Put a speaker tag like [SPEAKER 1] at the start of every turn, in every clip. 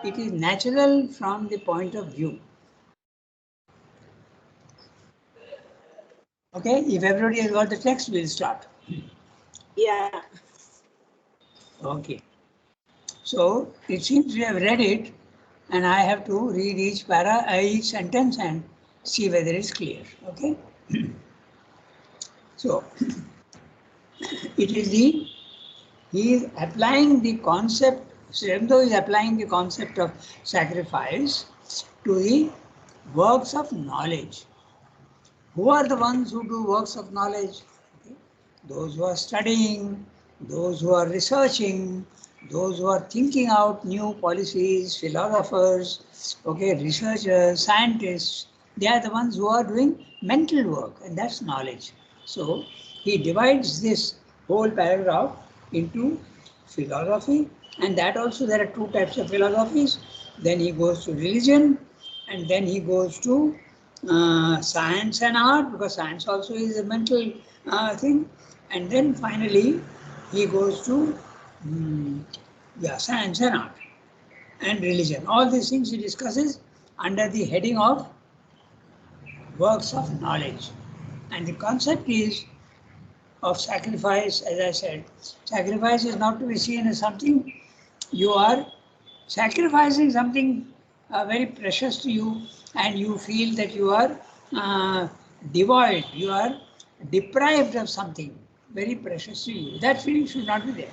[SPEAKER 1] it is natural from the point of view. Okay, if everybody has got the text, we'll start.
[SPEAKER 2] Yeah.
[SPEAKER 1] Okay. So it seems we have read it, and I have to read each each sentence and see whether it's clear. Okay. So it is he is applying the concept. Sremdo is applying the concept of sacrifice to the works of knowledge. Who are the ones who do works of knowledge? Okay. Those who are studying, those who are researching, those who are thinking out new policies, philosophers, okay, researchers, scientists, they are the ones who are doing mental work, and that's knowledge. So he divides this whole paragraph into philosophy, and that also there are two types of philosophies. Then he goes to religion, and then he goes to science and art, because science also is a mental thing, and then finally he goes to science and art and religion. All these things he discusses under the heading of works of knowledge, and the concept is of sacrifice. As I said, sacrifice is not to be seen as something you are sacrificing something very precious to you, and you feel that you are devoid, you are deprived of something very precious to you. That feeling should not be there.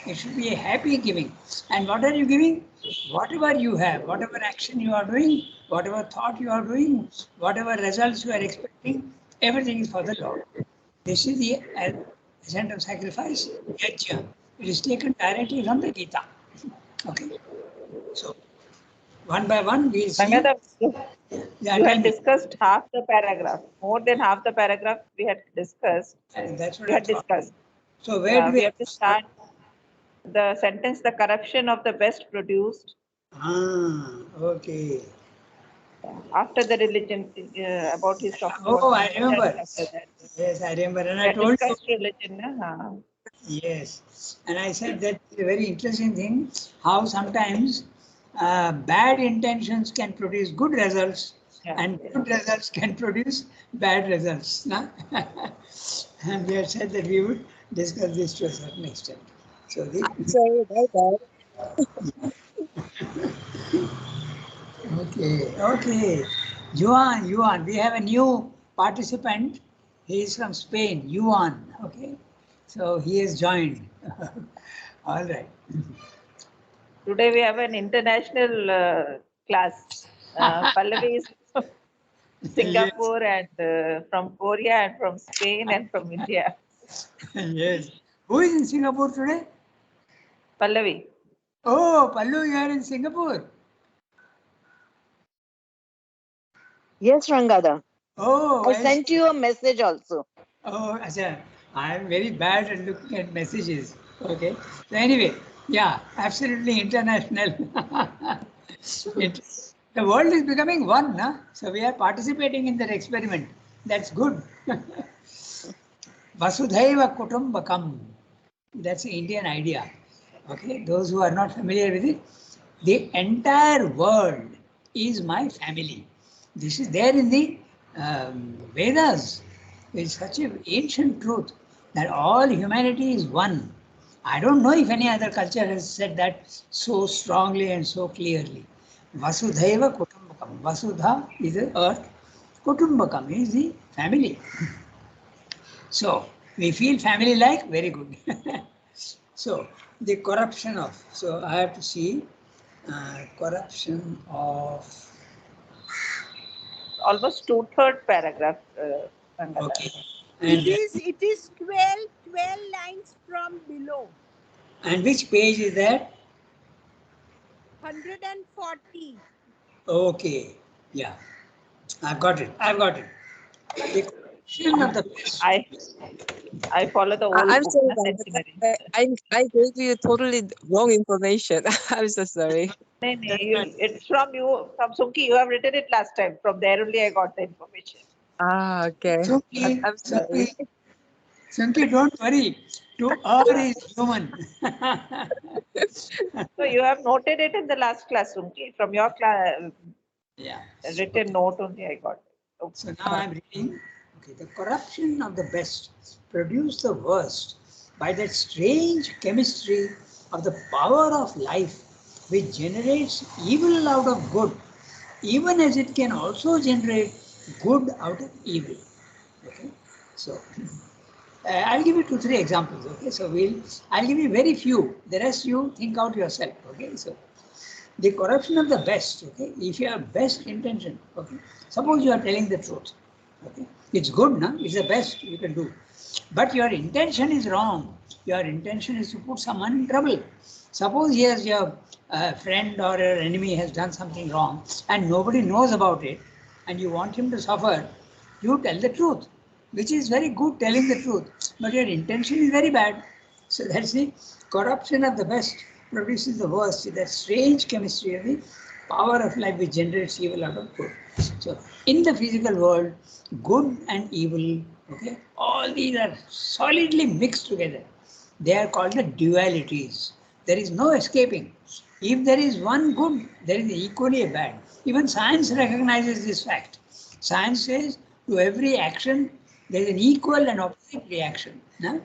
[SPEAKER 1] It should be a happy giving. And what are you giving? Whatever you have, whatever action you are doing, whatever thought you are doing, whatever results you are expecting, everything is for the Lord. This is the essence of sacrifice, yajna. It is taken directly from the Gita. Okay. So, one by one, we'll see.
[SPEAKER 2] Rangada,
[SPEAKER 1] Yeah,
[SPEAKER 2] you
[SPEAKER 1] tell
[SPEAKER 2] had
[SPEAKER 1] me.
[SPEAKER 2] discussed half the paragraph. More than half the paragraph we had discussed.
[SPEAKER 1] And that's what
[SPEAKER 2] We
[SPEAKER 1] I
[SPEAKER 2] had
[SPEAKER 1] thought.
[SPEAKER 2] discussed.
[SPEAKER 1] So, where do
[SPEAKER 2] We have to start the sentence, the corruption of the best produced.
[SPEAKER 1] Okay.
[SPEAKER 2] After the religion, about his talking about
[SPEAKER 1] Oh, I
[SPEAKER 2] religion,
[SPEAKER 1] remember.
[SPEAKER 2] after that.
[SPEAKER 1] Yes, I remember. And
[SPEAKER 2] We
[SPEAKER 1] I
[SPEAKER 2] had
[SPEAKER 1] told you.
[SPEAKER 2] discussed religion.
[SPEAKER 1] Yes. And I said that is a very interesting thing, how sometimes bad intentions can produce good results,
[SPEAKER 2] Yeah.
[SPEAKER 1] and good results can produce bad results. No? And we had said that we would discuss this to a certain extent. So
[SPEAKER 3] Sorry about that.
[SPEAKER 1] Okay. Yuan, we have a new participant. He is from Spain, Yuan. Okay, so he has joined. All right.
[SPEAKER 2] Today we have an international class. Pallavi is from Singapore and from Korea and from Spain and from India.
[SPEAKER 1] Yes. Who is in Singapore today?
[SPEAKER 2] Pallavi.
[SPEAKER 1] Oh, Pallu, you are in Singapore.
[SPEAKER 3] Yes, Rangada.
[SPEAKER 1] Oh,
[SPEAKER 3] I sent you a message also.
[SPEAKER 1] Oh, Acha, I am very bad at looking at messages. Okay. So anyway, yeah, absolutely international. The world is becoming one, na? So we are participating in that experiment. That's good. Vasudhaiva Kutumbakam. That's the Indian idea. Okay, those who are not familiar with it, the entire world is my family. This is there in the Vedas. It's such an ancient truth that all humanity is one. I don't know if any other culture has said that so strongly and so clearly. Vasudhaiva Kutumbakam. Vasudha is the earth. Kutumbakam is the family. So we feel family like, very good. So the corruption of, so I have to see corruption of.
[SPEAKER 2] Almost 2/3 paragraph.
[SPEAKER 1] Okay.
[SPEAKER 4] It is 12 lines from below.
[SPEAKER 1] And which page is that?
[SPEAKER 4] 140.
[SPEAKER 1] Okay. Yeah. I've got it. The corruption of the best.
[SPEAKER 2] I follow the old
[SPEAKER 3] I'm
[SPEAKER 2] book,
[SPEAKER 3] sorry,
[SPEAKER 2] na,
[SPEAKER 3] Rangada.
[SPEAKER 2] centenary.
[SPEAKER 3] I gave you totally wrong information. I'm so sorry.
[SPEAKER 2] It's from you, from Sunki. You have written it last time. From there only I got the information.
[SPEAKER 3] Okay.
[SPEAKER 1] Sunki,
[SPEAKER 3] I'm sorry.
[SPEAKER 1] Sunki, don't worry. To err is human.
[SPEAKER 2] So you have noted it in the last class, Sunki, from your class,
[SPEAKER 1] Yeah.
[SPEAKER 2] written note only I got. Okay.
[SPEAKER 1] So now I'm reading. Okay, the corruption of the best produced the worst by that strange chemistry of the power of life, which generates evil out of good, even as it can also generate good out of evil. Okay, so I'll give you 2, 3 examples. Okay, so I'll give you very few. The rest you think out yourself. Okay, so the corruption of the best. Okay, if you have best intention. Okay, suppose you are telling the truth. Okay, it's good, no? It's the best you can do, but your intention is wrong. Your intention is to put someone in trouble. Suppose yes, your friend or your enemy has done something wrong and nobody knows about it, and you want him to suffer. You tell the truth, which is very good, telling the truth, but your intention is very bad. So that's the corruption of the best produces the worst. That strange chemistry of the power of life which generates evil out of good. So in the physical world, good and evil, okay, all these are solidly mixed together. They are called the dualities. There is no escaping. If there is one good, there is equally a bad. Even science recognizes this fact. Science says to every action there is an equal and opposite reaction. No?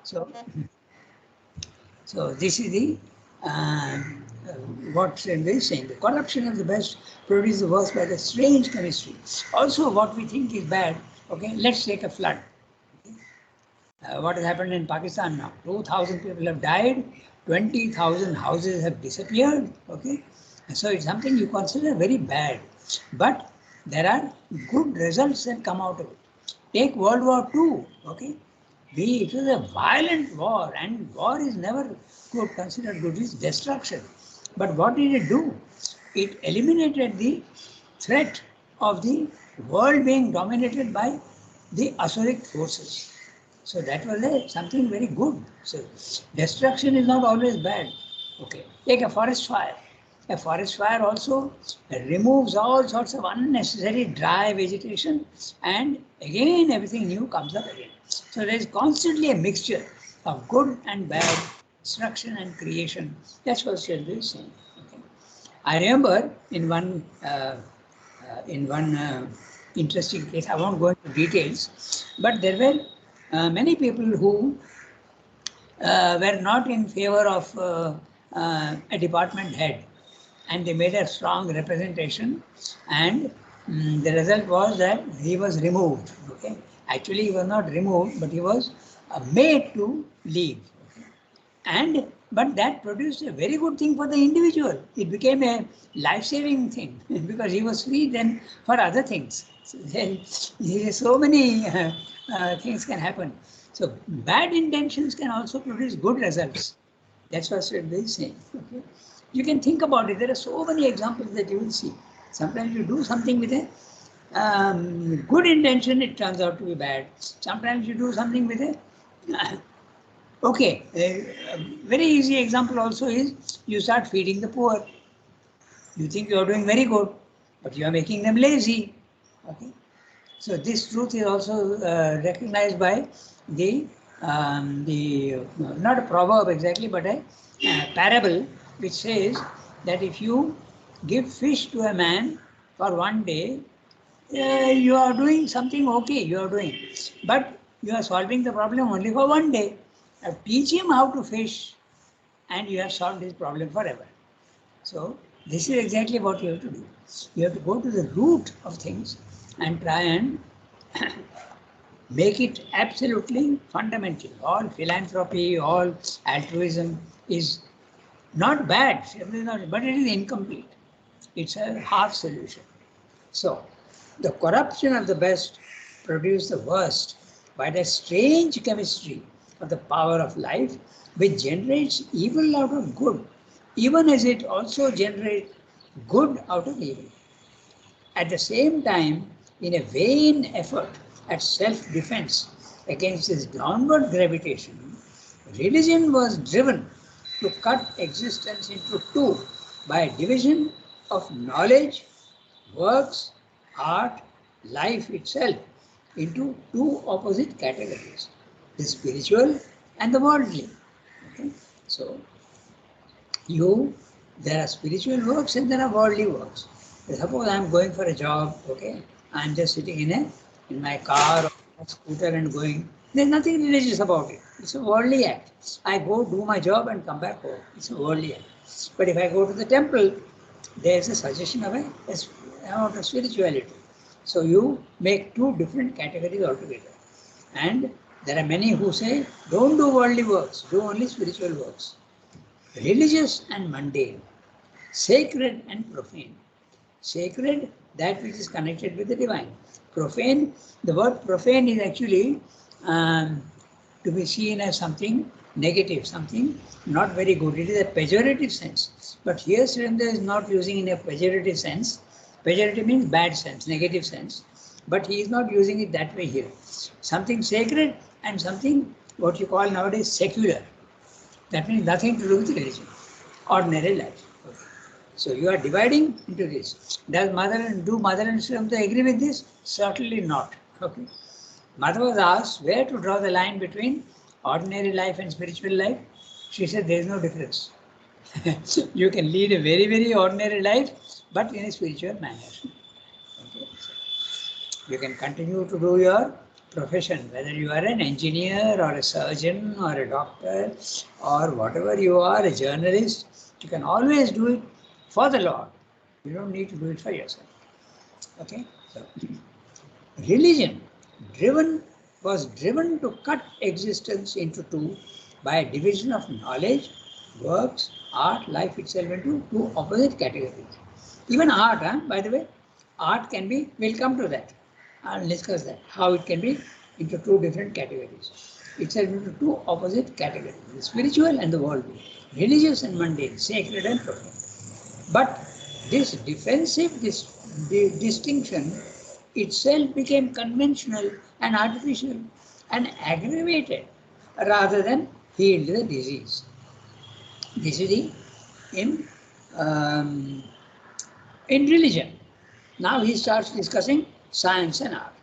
[SPEAKER 1] So, so this is the what Srendra is saying. The corruption of the best produces the worst by the strange chemistry. Also, what we think is bad. Okay, let's take a flood. What has happened in Pakistan now? 2,000 people have died. 20,000 houses have disappeared. Okay, so it's something you consider very bad, but there are good results that come out of it. Take World War II. Okay, it was a violent war, and war is never good, considered good. It's destruction. But what did it do? It eliminated the threat of the world being dominated by the Asuric forces. So that was something very good. So destruction is not always bad. Okay, take a forest fire. A forest fire also removes all sorts of unnecessary dry vegetation, and again everything new comes up again. So there is constantly a mixture of good and bad, destruction and creation. That's what Shelby is saying. Okay. I remember in one interesting case, I won't go into details, but there were many people who were not in favor of a department head, and they made a strong representation, and the result was that he was removed. Okay, actually he was not removed, but he was made to leave. Okay? And but that produced a very good thing for the individual. It became a life-saving thing because he was free then for other things. So, so many things can happen. So bad intentions can also produce good results. That's what Sridhar is saying. Okay? You can think about it. There are so many examples that you will see. Sometimes you do something with a good intention, it turns out to be bad. Sometimes you do something with a okay, a very easy example also is you start feeding the poor. You think you are doing very good, but you are making them lazy. Okay, so this truth is also recognized by the not a proverb exactly, but a parable which says that if you give fish to a man for one day, you are doing something okay, you are doing, but you are solving the problem only for one day. Now teach him how to fish, and you have solved his problem forever. So this is exactly what you have to do. You have to go to the root of things and try and make it absolutely fundamental. All philanthropy, all altruism is not bad, but it is incomplete. It's a half solution. So, the corruption of the best produced the worst by the strange chemistry of the power of life, which generates evil out of good, even as it also generates good out of evil. At the same time, in a vain effort at self-defense against this downward gravitation, religion was driven to cut existence into two by division of knowledge, works, art, life itself into two opposite categories. the spiritual and the worldly. Okay? So, there are spiritual works and there are worldly works. Suppose I am going for a job, okay? I am just sitting in my car or a scooter and going. There's nothing religious about it. It's a worldly act. I go do my job and come back home. It's a worldly act. But if I go to the temple, there's a suggestion of a amount of spirituality. So you make two different categories altogether. And there are many who say, don't do worldly works, do only spiritual works. Religious and mundane, sacred and profane. Sacred, that which is connected with the divine. Profane, the word profane is actually to be seen as something negative, something not very good. It is a pejorative sense. But here Sri Aurobindo is not using in a pejorative sense. Pejorative means bad sense, negative sense. But he is not using it that way here. Something sacred and something what you call nowadays secular. That means nothing to do with religion, ordinary life. Okay. So you are dividing into this. Do Mother and Sri Aurobindo agree with this? Certainly not. Okay. Mother was asked where to draw the line between ordinary life and spiritual life. She said there is no difference. You can lead a very, very ordinary life, but in a spiritual manner. Okay. So you can continue to do your profession, whether you are an engineer or a surgeon or a doctor or whatever you are, a journalist, you can always do it for the Lord. You don't need to do it for yourself. Okay? So, religion was driven to cut existence into two by a division of knowledge, works, art, life itself into two opposite categories. Even art, by the way, art can be, we'll come to that. I'll discuss that, how it can be into two different categories. It's into two opposite categories, the spiritual and the worldly, religious and mundane, sacred and profane. But this defensive distinction itself became conventional and artificial and aggravated rather than healed the disease. This is in religion. Now he starts discussing science and art.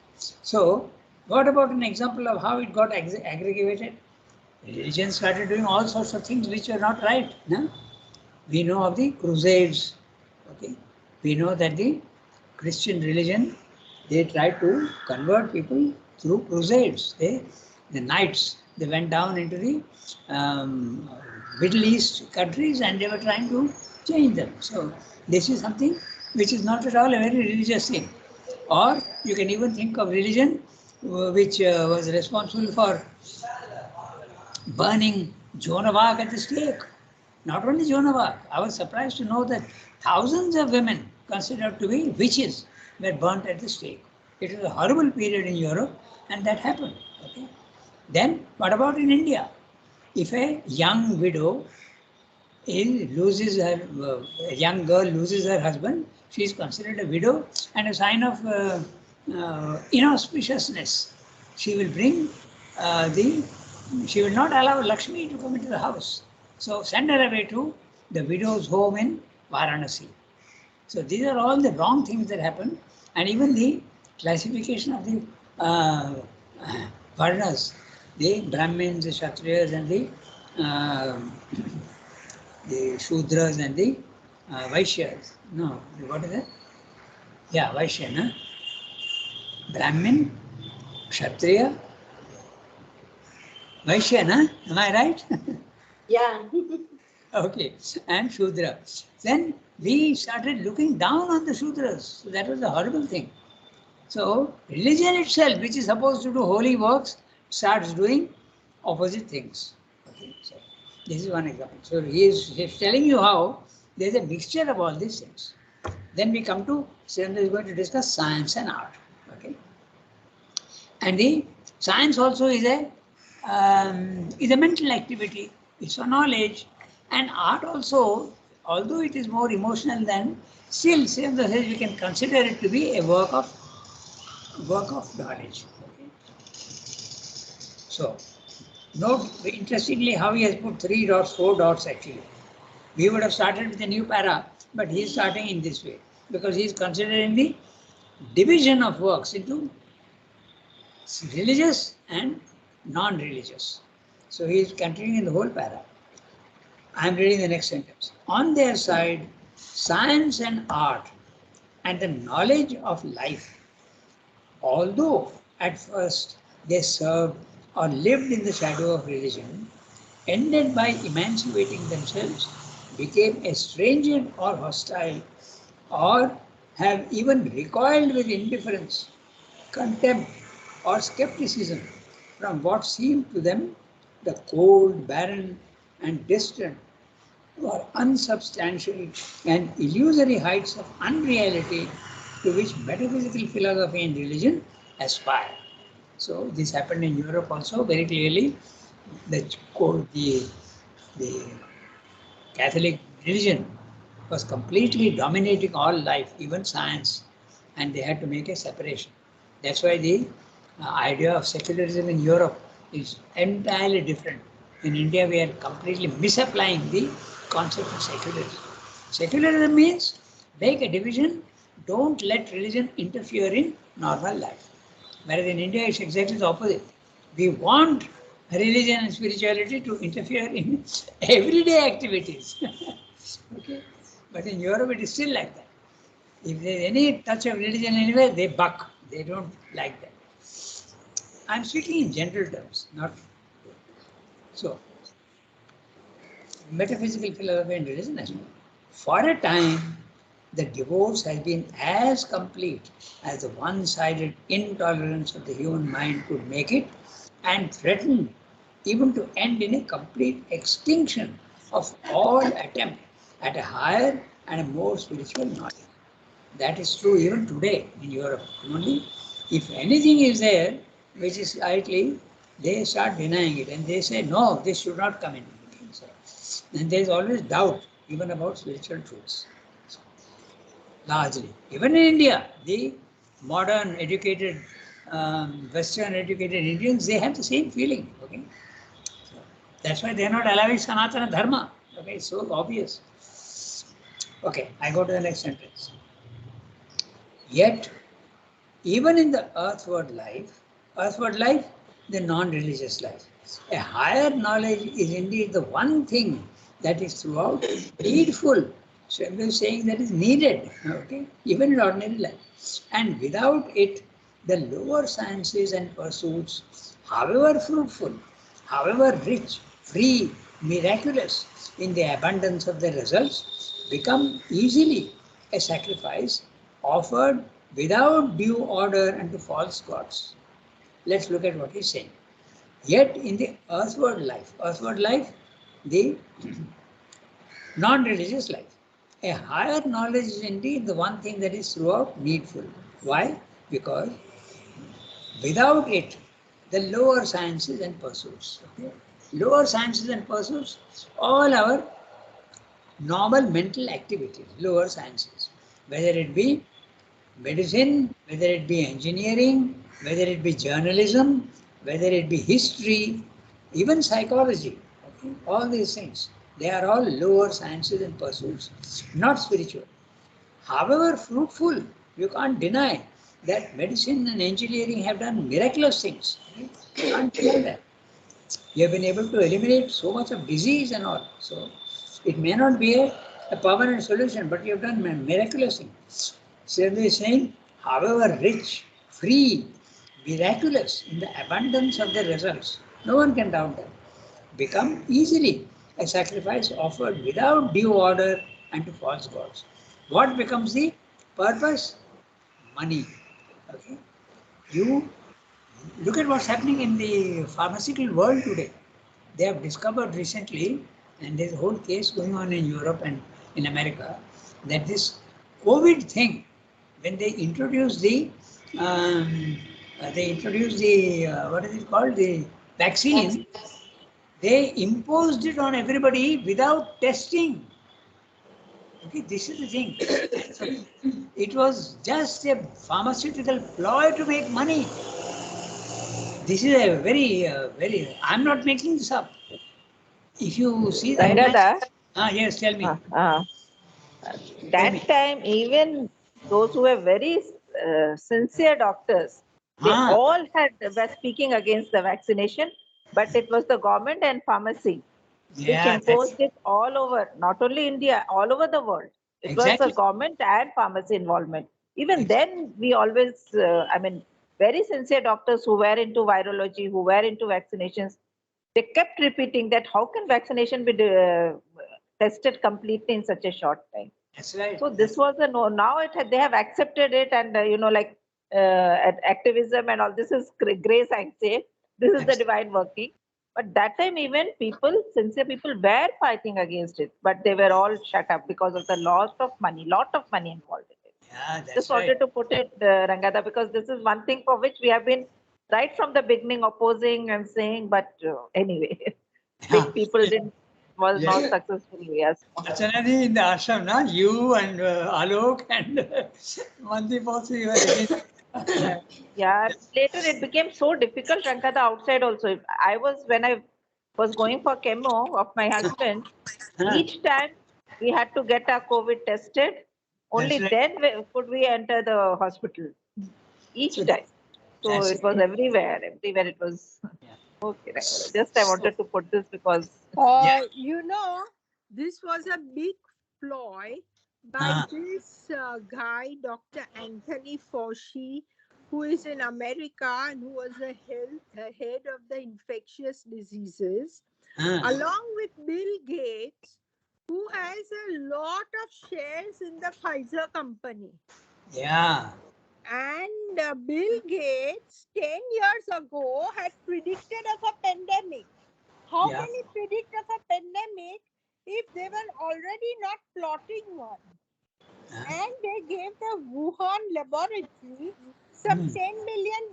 [SPEAKER 1] So, what about an example of how it got aggregated? Religion started doing all sorts of things which are not right. No? We know of the Crusades. Okay, we know that the Christian religion, they tried to convert people through crusades. The knights, they went down into the Middle East countries and they were trying to change them. So this is something which is not at all a very religious thing. Or you can even think of religion which was responsible for burning Joan of Arc at the stake. Not only Joan of Arc, I was surprised to know that thousands of women considered to be witches were burnt at the stake. It was a horrible period in Europe and that happened. Okay? Then what about in India? If a young widow loses her, a young girl loses her husband, she is considered a widow and a sign of inauspiciousness. She will bring she will not allow Lakshmi to come into the house. So send her away to the widow's home in Varanasi. So these are all the wrong things that happen, and even the classification of the Varnas, the Brahmins, the Kshatriyas, and the Shudras and the Vaishyas. No, what is that? Yeah, Vaishya, no? Brahmin, Kshatriya, Vaishya, no? Am I right?
[SPEAKER 5] Yeah.
[SPEAKER 1] Okay, and Shudra. Then we started looking down on the Shudras. So that was a horrible thing. So religion itself, which is supposed to do holy works, starts doing opposite things. Okay, so this is one example. So he's telling you how there's a mixture of all these things. Then we come to, Sri Aurobindo is going to discuss science and art. Okay, and the science also is a mental activity. It's a knowledge, and art also, although it is more emotional than, still, Sri Aurobindo says we can consider it to be a work of knowledge. Okay. So, note interestingly how he has put 3 dots, 4 dots actually. We would have started with a new para, but he is starting in this way because he is considering the division of works into religious and non-religious. So he is continuing in the whole para. I am reading the next sentence. On their side, science and art and the knowledge of life, although at first they served or lived in the shadow of religion, ended by emancipating themselves, became estranged or hostile, or have even recoiled with indifference, contempt, or skepticism from what seemed to them the cold, barren, and distant, or unsubstantial and illusory heights of unreality to which metaphysical philosophy and religion aspire. So this happened in Europe also very clearly. The Catholic religion was completely dominating all life, even science, and they had to make a separation. That's why the idea of secularism in Europe is entirely different. In India, we are completely misapplying the concept of secularism. Secularism means make a division, don't let religion interfere in normal life. Whereas in India, it's exactly the opposite. We want religion and spirituality to interfere in everyday activities. Okay? But in Europe, it is still like that. If there is any touch of religion anywhere, they buck. They don't like that. I'm speaking in general terms, not so. Metaphysical philosophy and religion as well. For a time, the divorce has been as complete as the one-sided intolerance of the human mind could make it, and threatened even to end in a complete extinction of all attempt at a higher and a more spiritual knowledge. That is true even today in Europe. Only if anything is there which is slightly, they start denying it and they say, no, this should not come in. And there is always doubt even about spiritual truths. Largely. Even in India, the modern educated, Western educated Indians, they have the same feeling. Okay? So that's why they are not allowing Sanatana Dharma. Okay, it's so obvious. Okay, I go to the next sentence. Yet, even in the earthward life, the non-religious life, a higher knowledge is indeed the one thing that is throughout needful. So I'm saying that is needed, okay, even in ordinary life. And without it, the lower sciences and pursuits, however fruitful, however rich, free, miraculous in the abundance of their results, become easily a sacrifice offered without due order unto false gods. Let's look at what he's saying. Yet in the earthward life, the non-religious life, a higher knowledge is indeed the one thing that is throughout needful. Why? Because without it, the lower sciences and pursuits, okay? Lower sciences and pursuits, all our normal mental activities, lower sciences, whether it be medicine, whether it be engineering, whether it be journalism, whether it be history, even psychology, okay? All these things, they are all lower sciences and pursuits, not spiritual. However fruitful, you can't deny that medicine and engineering have done miraculous things. You can't deny that. You have been able to eliminate so much of disease and all. So it may not be a permanent solution, but you have done miraculous things. Similarly saying, however rich, free, miraculous in the abundance of the results, no one can doubt that, become easily a sacrifice offered without due order and to false gods. What becomes the purpose? Money. Okay? You look at what's happening in the pharmaceutical world today. They have discovered recently, and there's a whole case going on in Europe and in America, that this COVID thing, when they introduced what is it called, the vaccine, they imposed it on everybody without testing. Okay, this is the thing. It was just a pharmaceutical ploy to make money. This is a very, I'm not making this up. If you see the
[SPEAKER 2] Rangada,
[SPEAKER 1] yes, tell me.
[SPEAKER 2] that time even those who were very sincere doctors, They
[SPEAKER 1] Ah,
[SPEAKER 2] all were speaking against the vaccination, but it was the government and pharmacy which
[SPEAKER 1] yeah, that's
[SPEAKER 2] imposed it all over, not only India, all over the world. It was the
[SPEAKER 1] exactly.
[SPEAKER 2] government and pharmacy involvement. Even
[SPEAKER 1] Ex-
[SPEAKER 2] then, we always, very sincere doctors who were into virology, who were into vaccinations, they kept repeating that how can vaccination be tested completely in such a short time?
[SPEAKER 1] That's right.
[SPEAKER 2] So this was a no. Now they have accepted it, and activism and all. This is grace, I say. This is the divine working. But that time, even sincere people, were fighting against it, but they were all shut up because of the lot of money involved in it.
[SPEAKER 1] Yeah,
[SPEAKER 2] Just
[SPEAKER 1] that's right.
[SPEAKER 2] wanted to put it, Rangada, because this is one thing for which we have been right from the beginning opposing and saying, but anyway,
[SPEAKER 1] Yeah.
[SPEAKER 2] big people was
[SPEAKER 1] Yes.
[SPEAKER 2] not successful. Yes.
[SPEAKER 1] Archanadi in the ashram, na? You and Alok and Mandeep also, you were against.
[SPEAKER 2] Yeah, later it became so difficult, Shankar, the outside also. When I was going for chemo of my husband, each time we had to get our COVID tested, only
[SPEAKER 1] That's right.
[SPEAKER 2] then could we enter the hospital. Each
[SPEAKER 1] So
[SPEAKER 2] time. So
[SPEAKER 1] that's
[SPEAKER 2] it was
[SPEAKER 1] right.
[SPEAKER 2] everywhere it was.
[SPEAKER 1] Yeah.
[SPEAKER 2] Okay, just I wanted to put this because.
[SPEAKER 1] Yeah.
[SPEAKER 4] You know, this was a big ploy by
[SPEAKER 1] Ah.
[SPEAKER 4] this guy, Dr. Anthony Fauci, who is in America and who was the head of the infectious diseases,
[SPEAKER 1] Ah.
[SPEAKER 4] along with Bill Gates, who has a lot of shares in the Pfizer company.
[SPEAKER 1] Yeah.
[SPEAKER 4] And Bill Gates, 10 years ago, had predicted of a pandemic. How
[SPEAKER 1] Yeah.
[SPEAKER 4] can he predict of a pandemic if they were already not plotting one?
[SPEAKER 1] Ah.
[SPEAKER 4] And they gave the Wuhan laboratory some
[SPEAKER 1] Hmm.
[SPEAKER 4] $10 million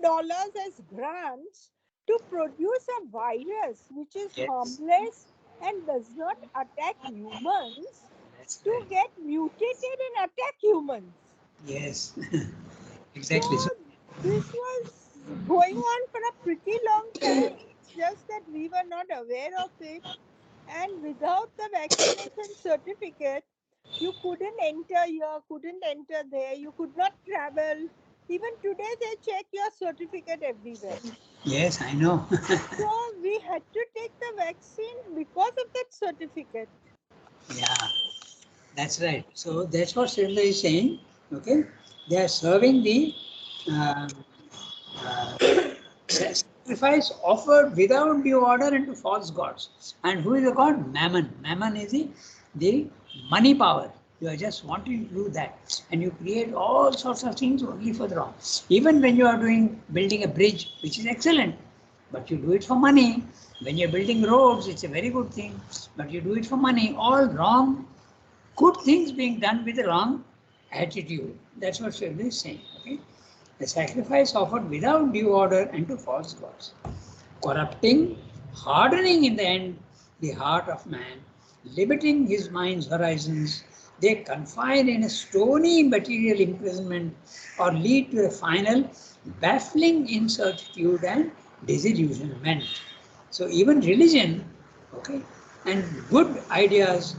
[SPEAKER 4] as grants to produce a virus which is
[SPEAKER 1] Yes.
[SPEAKER 4] harmless and does not attack humans
[SPEAKER 1] That's
[SPEAKER 4] to
[SPEAKER 1] right.
[SPEAKER 4] get mutated and attack humans.
[SPEAKER 1] Yes.
[SPEAKER 4] So
[SPEAKER 1] Exactly. So,
[SPEAKER 4] this was going on for a pretty long time. It's just that we were not aware of it. And without the vaccination certificate, you couldn't enter here, couldn't enter there, you could not travel. Even today, they check your certificate everywhere.
[SPEAKER 1] yes, I know.
[SPEAKER 4] So we had to take the vaccine because of that certificate.
[SPEAKER 1] Yeah, that's right. So that's what Sridhar is saying. Okay, they are serving the uh, uh, sacrifice offered without due order into false gods. And who is the god? Mammon. Mammon is the money power. You are just wanting to do that, and you create all sorts of things only for the wrong. Even when you are building a bridge, which is excellent, but you do it for money. When you're building roads, it's a very good thing, but you do it for money. All wrong, good things being done with the wrong attitude. That's what Shri is saying. Okay, the sacrifice offered without due order and to false gods, corrupting, hardening in the end the heart of man, limiting his mind's horizons. They confine in a stony material imprisonment or lead to a final baffling incertitude and disillusionment. So even religion, okay, and good ideas,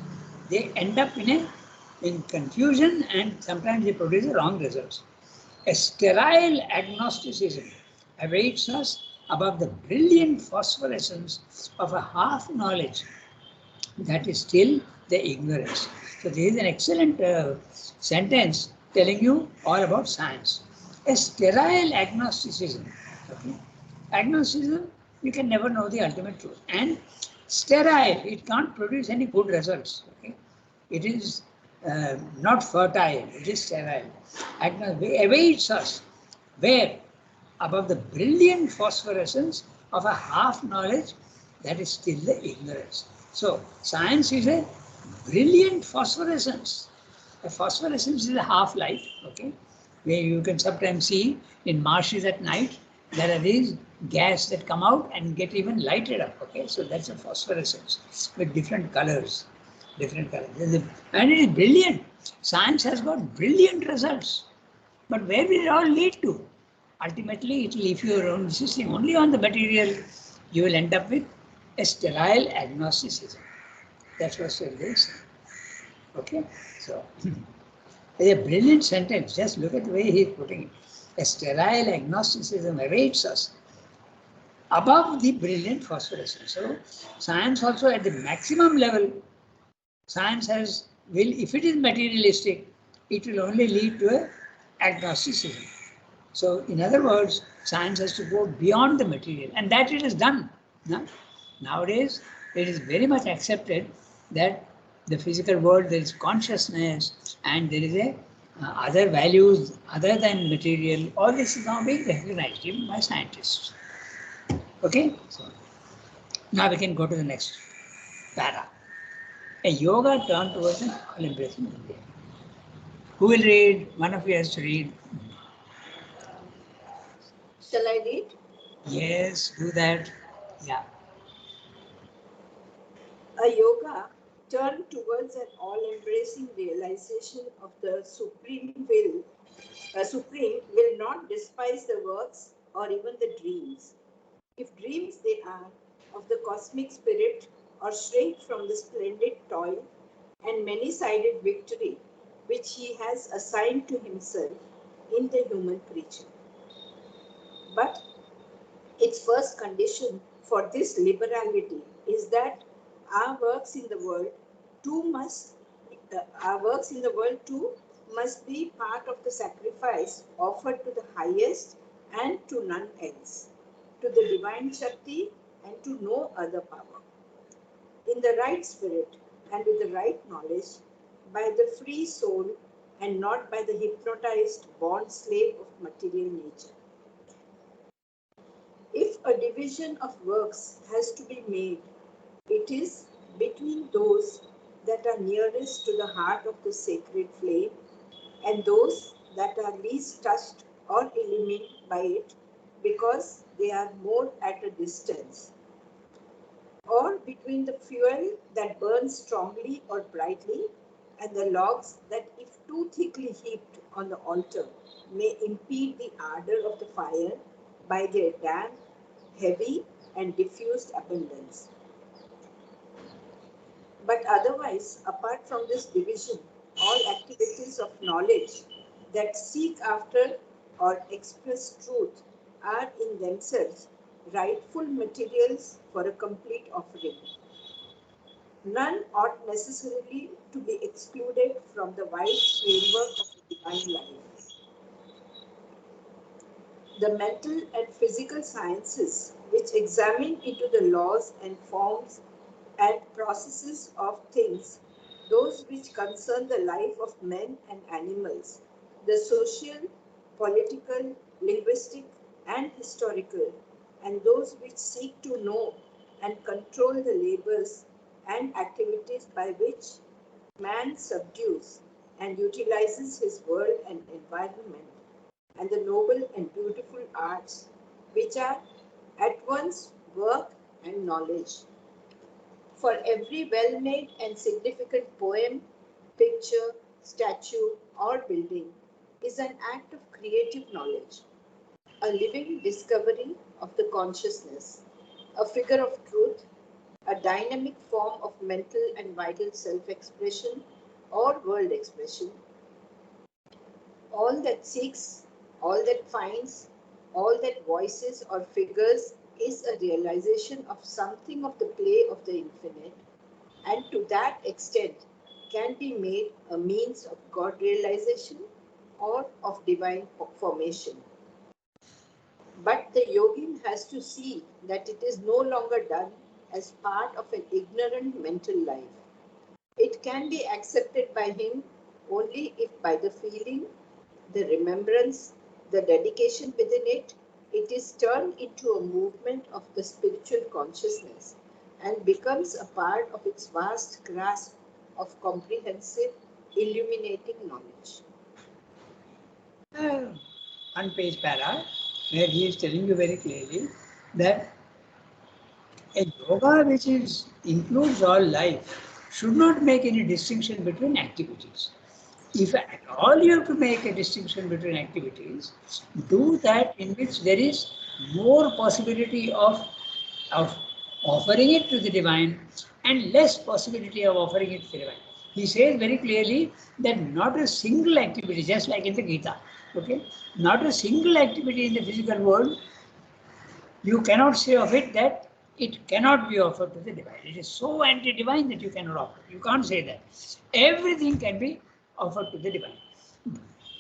[SPEAKER 1] they end up in confusion and sometimes they produce the wrong results. A sterile agnosticism awaits us above the brilliant phosphorescence of a half knowledge that is still the ignorance. So, this is an excellent sentence telling you all about science. A sterile agnosticism. Okay? Agnosticism, you can never know the ultimate truth. And sterile, it can't produce any good results. Okay? It is not fertile, it is sterile. Awaits us where? Above the brilliant phosphorescence of a half knowledge that is still the ignorance. So, science is a brilliant phosphorescence. A phosphorescence is a half light, okay, where you can sometimes see in marshes at night there are these gas that come out and get even lighted up, okay. So, that's a phosphorescence with different colors. Different colors. And it is brilliant. Science has got brilliant results. But where will it all lead to? Ultimately, it will, if you are insisting only on the material, you will end up with a sterile agnosticism. That's what Sridhar is saying. Okay? So, it's a brilliant sentence. Just look at the way he is putting it. a sterile agnosticism awaits us above the brilliant phosphorescence. So science also at the maximum level, science if it is materialistic, it will only lead to a agnosticism. So in other words, science has to go beyond the material, and that it is done. No? Nowadays, it is very much accepted that the physical world, there is consciousness, and there is a other values other than material. All this is now being recognized even by scientists. Okay, so now we can go to the next para. A yoga turned towards an all-embracing India. Who will read? One of you has to read.
[SPEAKER 5] Shall I read?
[SPEAKER 1] Yes, do that. Yeah.
[SPEAKER 5] A yoga turned towards an all-embracing realization of the supreme will. A supreme will not despise the works or even the dreams. If dreams they are of the cosmic spirit or shrink from the splendid toil and many-sided victory which he has assigned to himself in the human creature. But its first condition for this liberality is that our works in the world too must be part of the sacrifice offered to the highest and to none else, to the divine Shakti and to no other power. In the right spirit and with the right knowledge, by the free soul and not by the hypnotized bond slave of material nature. If a division of works has to be made, it is between those that are nearest to the heart of the sacred flame and those that are least touched or illuminated by it because they are more at a distance, or between the fuel that burns strongly or brightly and the logs that, if too thickly heaped on the altar, may impede the ardor of the fire by their damp, heavy, and diffused abundance. But otherwise, apart from this division, all activities of knowledge that seek after or express truth are in themselves rightful materials for a complete offering. None ought necessarily to be excluded from the wide framework of the divine life. The mental and physical sciences, which examine into the laws and forms and processes of things, those which concern the life of men and animals, the social, political, linguistic, and historical, and those which seek to know and control the labors and activities by which man subdues and utilizes his world and environment, and the noble and beautiful arts which are at once work and knowledge. For every well-made and significant poem, picture, statue, or building is an act of creative knowledge, a living discovery of the consciousness, a figure of truth, a dynamic form of mental and vital self-expression or world expression. All that seeks, all that finds, all that voices or figures is a realization of something of the play of the infinite, and to that extent can be made a means of God realization or of divine formation. But the yogin has to see that it is no longer done as part of an ignorant mental life. It can be accepted by him only if by the feeling, the remembrance, the dedication within it, it is turned into a movement of the spiritual consciousness and becomes a part of its vast grasp of comprehensive, illuminating knowledge.
[SPEAKER 1] One page para where he is telling you very clearly that a yoga which includes all life should not make any distinction between activities. If at all you have to make a distinction between activities, do that in which there is more possibility of offering it to the divine and less possibility of offering it to the divine. He says very clearly that not a single activity, just like in the Gita, Okay, not a single activity in the physical world you cannot say of it that it cannot be offered to the divine. It is so anti-divine that you cannot offer. You can't say that. Everything can be offered to the divine.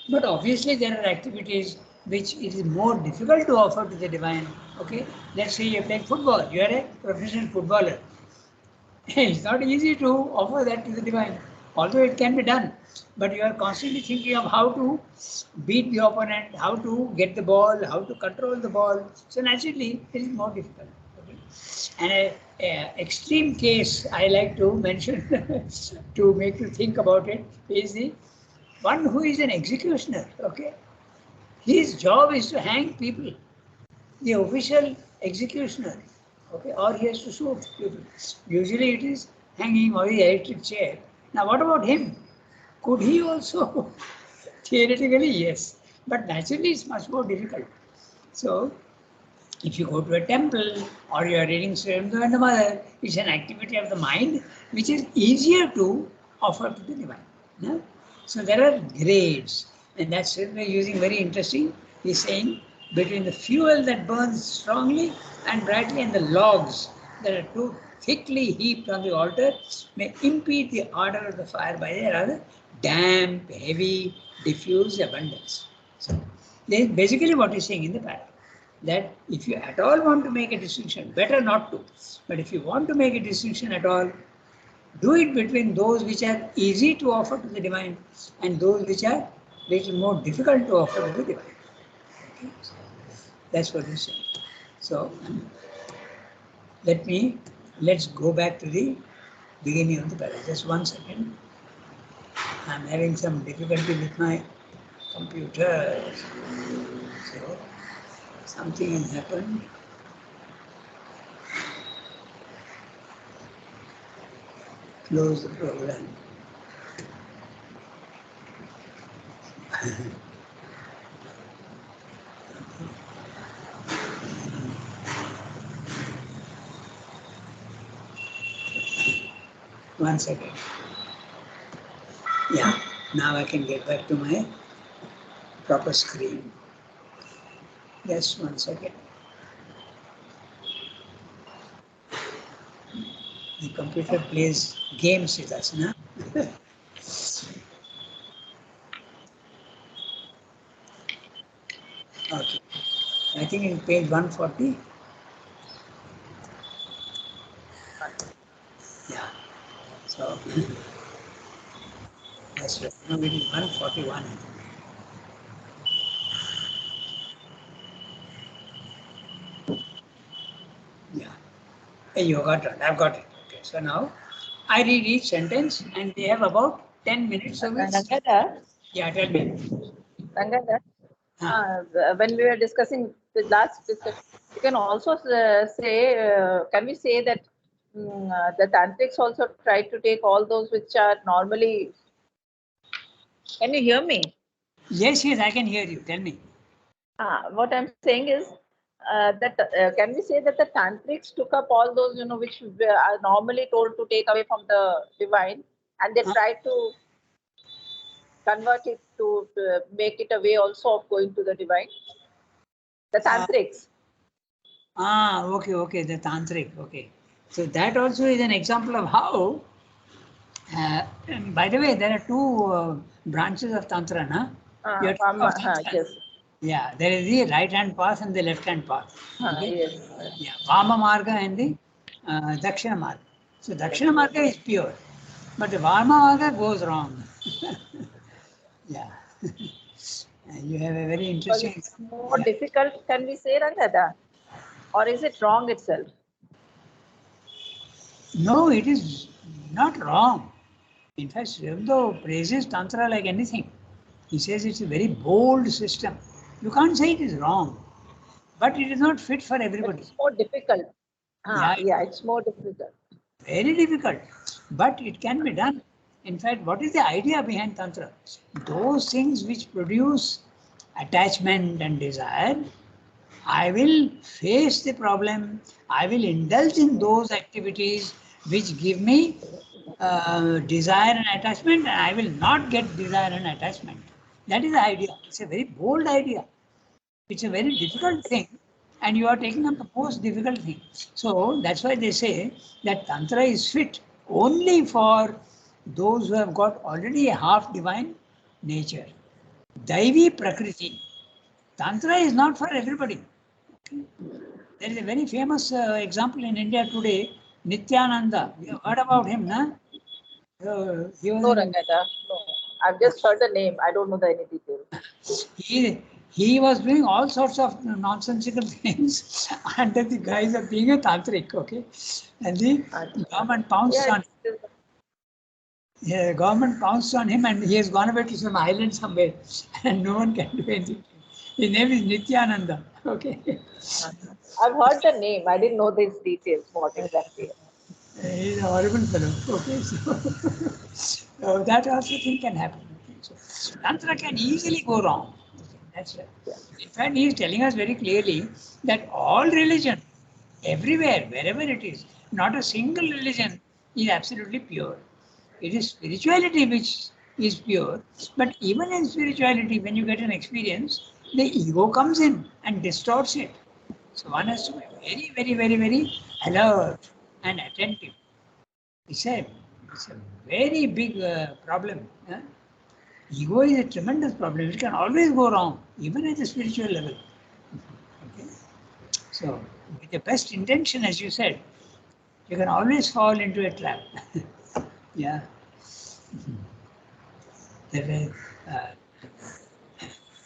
[SPEAKER 1] But obviously there are activities which it is more difficult to offer to the divine. Okay, let's say you're playing football. You are a professional footballer. It's not easy to offer that to the divine, although it can be done. But you are constantly thinking of how to beat the opponent, how to get the ball, how to control the ball. So naturally, it is more difficult. Okay? And a extreme case I like to mention to make you think about it is the one who is an executioner. Okay, his job is to hang people, the official executioner, okay, or he has to shoot people. Usually it is hanging or the electric chair. Now, what about him? Could he also? Theoretically, yes, but naturally it's much more difficult. So, if you go to a temple or you are reading Srimdo and the Mother, it's an activity of the mind which is easier to offer to the divine. No? So there are grades, and that's using very interesting. He's saying between the fuel that burns strongly and brightly and the logs that are too thickly heaped on the altar may impede the ardor of the fire by their rather damp, heavy, diffuse abundance. So this is basically what he's saying in the paragraph, that if you at all want to make a distinction, better not to. But if you want to make a distinction at all, do it between those which are easy to offer to the divine and those which are little more difficult to offer to the divine. Okay? So that's what he's saying. So let's go back to the beginning of the paragraph. Just 1 second. I'm having some difficulty with my computer. So something has happened. Close the program. One second. Yeah, now I can get back to my proper screen. Just 1 second. The computer plays games with us, no? Okay. I think in page 140. Yeah. So that's right. No, it is 141. Yeah. Hey, you got it. I've got it. Okay. So now I read each sentence and they have about 10 minutes of it.
[SPEAKER 2] Rangada,
[SPEAKER 1] Yeah, tell me.
[SPEAKER 2] Rangada,
[SPEAKER 1] Huh.
[SPEAKER 2] when we were discussing the last discussion, you can also say, can we say that the tantrics also try to take all those which are normally. Can you hear me?
[SPEAKER 1] Yes, yes, I can hear you. Tell me.
[SPEAKER 2] What I'm saying is that can we say that the tantrics took up all those which are normally told to take away from the divine, and they tried to convert it to make it a way also of going to the divine. The tantrics.
[SPEAKER 1] Okay, the tantric. Okay. So that also is an example of how. And by the way, there are two branches of tantra, na? You are talking of tantra.
[SPEAKER 2] Yes.
[SPEAKER 1] Yeah, there is the right hand path and the left hand path. Okay?
[SPEAKER 2] Yes.
[SPEAKER 1] Yeah, Vama Marga and the Dakshina Marga. So Dakshina Marga is pure, but the Vama Marga goes wrong. Yeah. And you have a very
[SPEAKER 2] Because
[SPEAKER 1] interesting.
[SPEAKER 2] it's more difficult, can we say, Rangada? Or is it wrong itself?
[SPEAKER 1] No, it is not wrong. In fact, Sri Aurobindo praises Tantra like anything. He says it's a very bold system. You can't say it is wrong, but it is not fit for
[SPEAKER 2] But
[SPEAKER 1] everybody.
[SPEAKER 2] it's more difficult.
[SPEAKER 1] Yeah,
[SPEAKER 2] It's more difficult.
[SPEAKER 1] very difficult, but it can be done. In fact, what is the idea behind Tantra? Those things which produce attachment and desire, I will face the problem. I will indulge in those activities which give me desire and attachment, and I will not get desire and attachment. That is the idea. It's a very bold idea. It's a very difficult thing, and you are taking up the most difficult thing. So that's why they say that Tantra is fit only for those who have got already a half divine nature. Daivi Prakriti. Tantra is not for everybody. There is a very famous example in India today, Nityananda. You have heard about him, na? He was
[SPEAKER 2] No,
[SPEAKER 1] in,
[SPEAKER 2] Rangada. No. I've just heard the name. I don't know the any detail.
[SPEAKER 1] he was doing all sorts of nonsensical things under the guise of being a tantric, okay? And the government pounced
[SPEAKER 2] Yeah,
[SPEAKER 1] on government pounced on him, and he has gone away to some island somewhere, and no one can do anything. His name is Nityananda, okay?
[SPEAKER 2] I've heard the name. I didn't know these details. What exactly?
[SPEAKER 1] He's a horrible fellow. Okay, so that also thing can happen. Okay, so Tantra can easily go wrong. Okay, that's right. In fact, he is telling us very clearly that all religion, everywhere, wherever it is, not a single religion is absolutely pure. It is spirituality which is pure. But even in spirituality, when you get an experience, the ego comes in and distorts it. So one has to be very, very, very, very alert and attentive. It's a, it's a very big problem. Ego is a tremendous problem. It can always go wrong, even at the spiritual level. Okay? So, with the best intention, as you said, you can always fall into a trap. Yeah. That,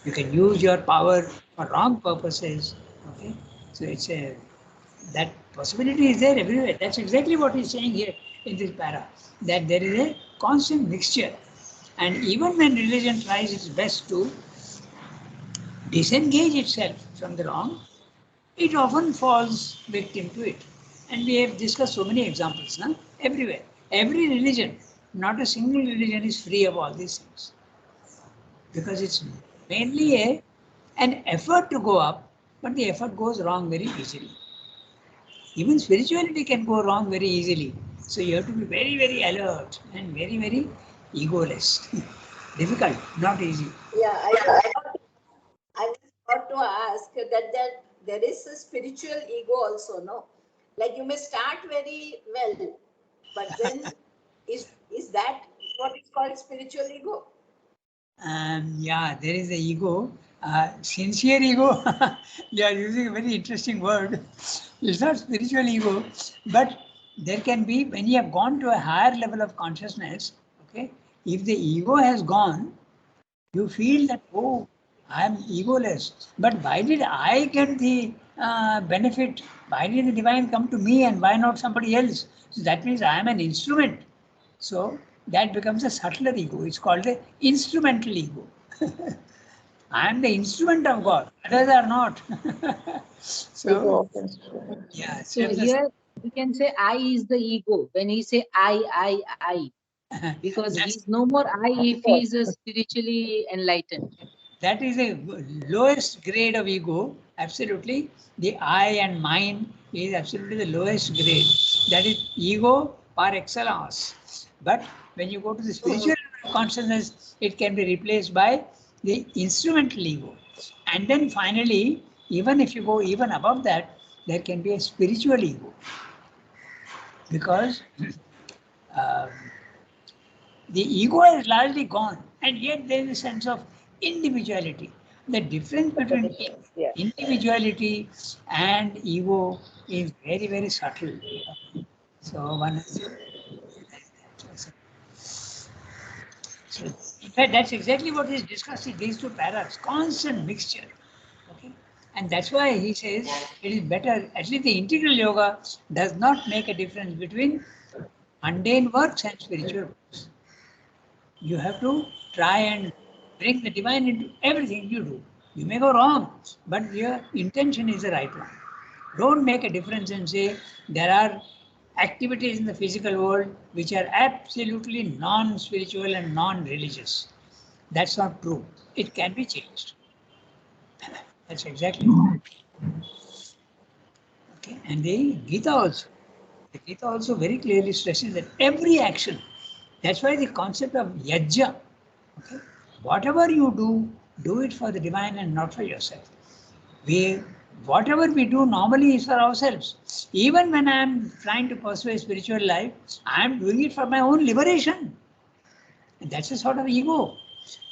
[SPEAKER 1] you can use your power for wrong purposes. Okay. So it's a that possibility is there everywhere. That's exactly what he's saying here in this para. That there is a constant mixture. And even when religion tries its best to disengage itself from the wrong, it often falls victim to it. And we have discussed so many examples, huh? Everywhere. Every religion, not a single religion is free of all these things. Because it's mainly an effort to go up, but the effort goes wrong very easily. Even spirituality can go wrong very easily. So you have to be very, very alert and very, very egoless. Difficult, not easy.
[SPEAKER 5] Yeah, I just got to ask that there is a spiritual ego also, no? Like you may start very well, but then is that what is called spiritual ego?
[SPEAKER 1] Yeah, there is the ego. Sincere ego, you are using a very interesting word. It's not spiritual ego, but there can be, when you have gone to a higher level of consciousness, okay, if the ego has gone, you feel that, oh, I am egoless. But why did I get the benefit? Why did the divine come to me and why not somebody else? So that means I am an instrument. So that becomes a subtler ego. It's called the instrumental ego. I am the instrument of God. Others are not. So, yeah.
[SPEAKER 6] So here we can say I is the ego. When he say I, because
[SPEAKER 1] That's-
[SPEAKER 6] he's no more I if he is spiritually enlightened.
[SPEAKER 1] that is the lowest grade of ego. Absolutely. The I and mine is absolutely the lowest grade. That is ego par excellence. But when you go to the spiritual consciousness, it can be replaced by the instrumental ego. And then finally, even if you go even above that, there can be a spiritual ego. Because uh, the ego is largely gone, and yet there is a sense of individuality. The difference between
[SPEAKER 2] Yeah.
[SPEAKER 1] individuality and ego is very, very subtle. So one has to realize that. So, in fact, that's exactly what is discussed in these two paras, constant mixture. Okay? And that's why he says it is better, at least the integral yoga does not make a difference between mundane works and spiritual works. You have to try and bring the divine into everything you do. You may go wrong, but your intention is the right one. Don't make a difference and say there are activities in the physical world which are absolutely non-spiritual and non-religious. That's not true. It can be changed. That's exactly right. Okay. And the Gita also very clearly stresses that every action, that's why the concept of yajna, okay, whatever you do it for the divine and not for yourself. Whatever we do normally is for ourselves. Even when I am trying to pursue a spiritual life, I am doing it for my own liberation. And that's a sort of ego.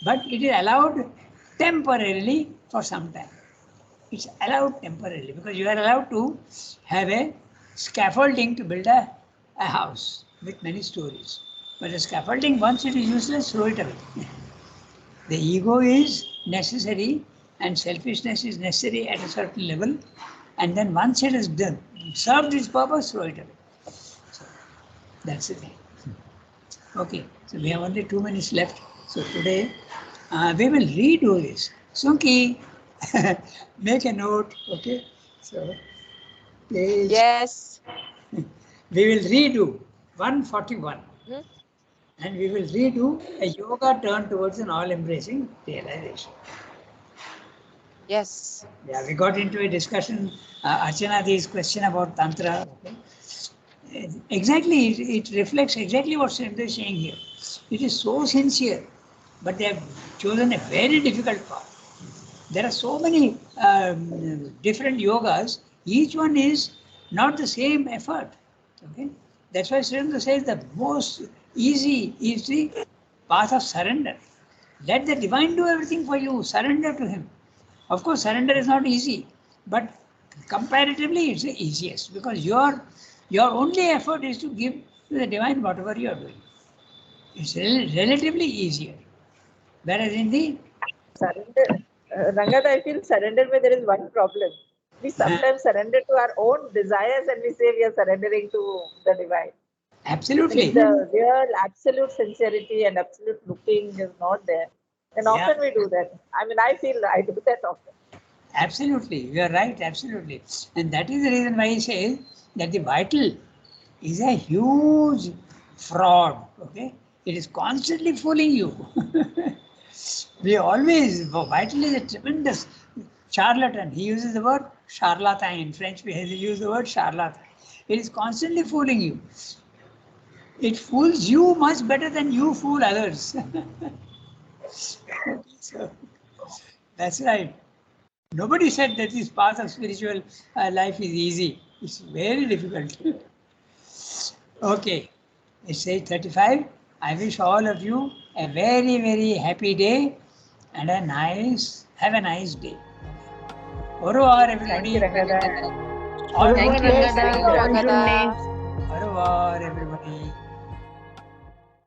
[SPEAKER 1] But it is allowed temporarily for some time. It's allowed temporarily because you are allowed to have a scaffolding to build a house with many stories. But the scaffolding, once it is useless, throw it away. The ego is necessary and selfishness is necessary at a certain level, and then once it is done, served its purpose, throw it away. So that's the thing. Okay, so we have only 2 minutes left. So today we will redo this. Sunki, make a note, okay? So page.
[SPEAKER 3] Yes.
[SPEAKER 1] We will redo 141.
[SPEAKER 3] Hmm?
[SPEAKER 1] And we will redo a yoga turn towards an all-embracing realization.
[SPEAKER 3] Yes.
[SPEAKER 1] Yeah, we got into a discussion, Archana's question about Tantra. Okay? Exactly, it reflects exactly what Srimad is saying here. It is so sincere, but they have chosen a very difficult path. There are so many different yogas, each one is not the same effort. Okay? That's why Srimad says the most easy is the path of surrender. Let the divine do everything for you, surrender to him. Of course, surrender is not easy, but comparatively it's the easiest because your only effort is to give to the divine whatever you are doing. It's relatively easier. Whereas in the
[SPEAKER 2] Surrender. Rangad, I feel surrender where there is one problem. We sometimes surrender to our own desires and we say we are surrendering to the divine.
[SPEAKER 1] absolutely,
[SPEAKER 2] If the real absolute sincerity and absolute looking is not there, then
[SPEAKER 1] Yeah.
[SPEAKER 2] often we do that. I mean, I feel I do that often.
[SPEAKER 1] absolutely, you are right, absolutely, and that is the reason why he says that the vital is a huge fraud. Okay, it is constantly fooling you. We always, vital is a tremendous charlatan. He uses the word charlatan in French. We use the word charlatan. It is constantly fooling you. It fools you much better than you fool others. So, that's right. Nobody said that this path of spiritual life is easy. It's very difficult. Okay, it's 8:35. I wish all of you a very, very happy day and have a nice day. Au revoir,
[SPEAKER 2] Thank you,
[SPEAKER 1] everybody.
[SPEAKER 2] Rangada.
[SPEAKER 1] All
[SPEAKER 3] Thank you,
[SPEAKER 1] good.
[SPEAKER 3] Rangada.
[SPEAKER 1] Au revoir, everybody.